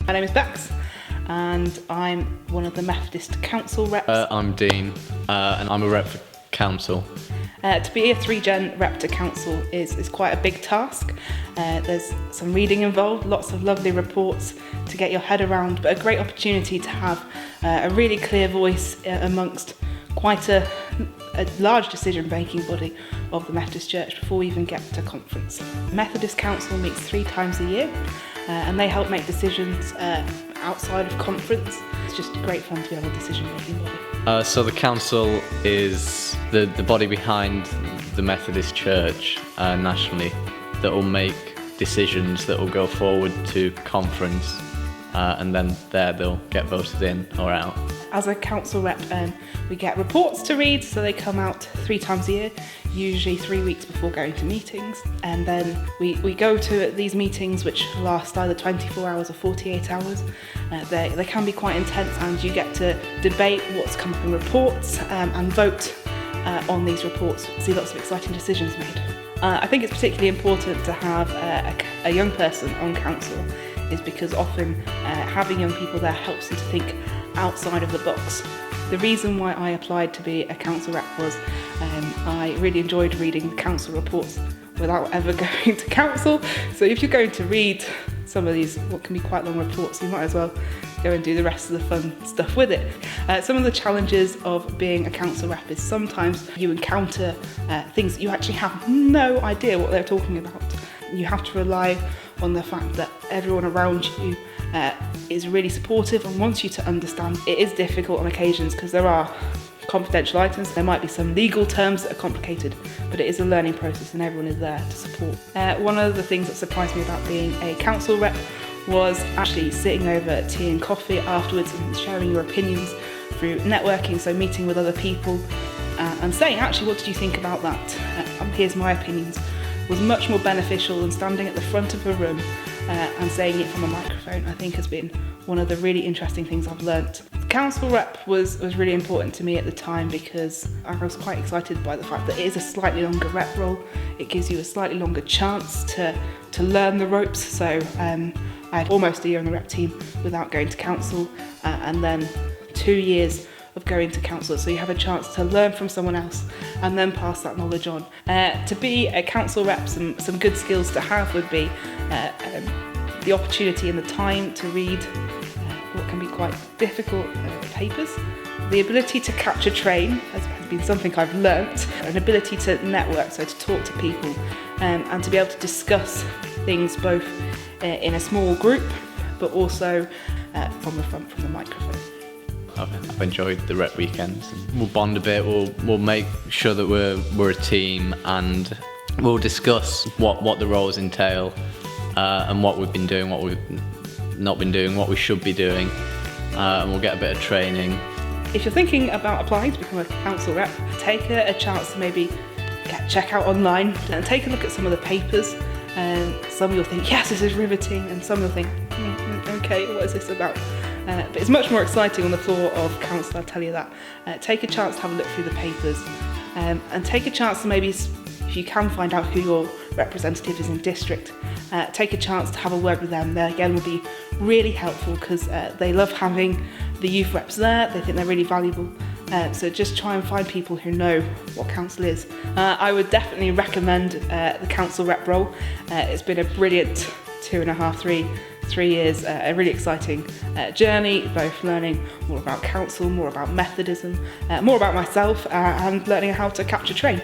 My name is Bex, and I'm one of the Methodist Council reps. I'm Dean, and I'm a rep for Council. To be a 3Gen rep to Council is quite a big task. There's some reading involved, lots of lovely reports to get your head around, but a great opportunity to have a really clear voice amongst quite a large decision-making body of the Methodist Church before we even get to conference. Methodist Council meets 3 times a year, and they help make decisions outside of conference. It's just great fun to be on a decision-making body. So the Council is the body behind the Methodist Church nationally that will make decisions that will go forward to conference, and then they'll get voted in or out. As a council rep, we get reports to read, so they come out 3 times a year, usually 3 weeks before going to meetings. And then we go to these meetings, which last either 24 hours or 48 hours. They can be quite intense, and you get to debate what's come up in reports and vote on these reports. See lots of exciting decisions made. I think it's particularly important to have a young person on council, is because often having young people there helps them to think outside of the box. The reason why I applied to be a council rep was I really enjoyed reading the council reports without ever going to council. So if you're going to read some of these, what can be quite long reports, you might as well go and do the rest of the fun stuff with it. Some of the challenges of being a council rep is sometimes you encounter things that you actually have no idea what they're talking about. You have to rely on the fact that everyone around you is really supportive and wants you to understand. It is difficult on occasions because there are confidential items. There might be some legal terms that are complicated, but it is a learning process and everyone is there to support. One of the things that surprised me about being a council rep was actually sitting over tea and coffee afterwards and sharing your opinions through networking, so meeting with other people and saying, actually, what did you think about that? Here's my opinions. Was much more beneficial than standing at the front of a room and saying it from a microphone. I think has been one of the really interesting things I've learnt. The council rep was really important to me at the time because I was quite excited by the fact that it is a slightly longer rep role. It gives you a slightly longer chance to learn the ropes. So I had almost a year on the rep team without going to council, and then 2 years of going to council, so you have a chance to learn from someone else and then pass that knowledge on. To be a council rep, some good skills to have would be the opportunity and the time to read what can be quite difficult papers, the ability to catch a train has been something I've learnt, an ability to network, so to talk to people, and to be able to discuss things both in a small group but also from the front, from the microphone. I've enjoyed the rep weekends. We'll bond a bit. We'll make sure that we're a team, and we'll discuss what the roles entail, and what we've been doing, what we've not been doing, what we should be doing, and we'll get a bit of training. If you're thinking about applying to become a council rep, take a chance to maybe check out online and take a look at some of the papers. Some you'll think, yes, this is riveting, and some you'll think, okay, what is this about? But it's much more exciting on the floor of council, I'll tell you that. Take a chance to have a look through the papers, and take a chance to maybe, if you can find out who your representative is in district, take a chance to have a word with them. They again will be really helpful because they love having the youth reps there. They think they're really valuable. So just try and find people who know what council is. I would definitely recommend the council rep role. It's been a brilliant 3 years, a really exciting journey, both learning more about council, more about Methodism, more about myself, and learning how to catch a train.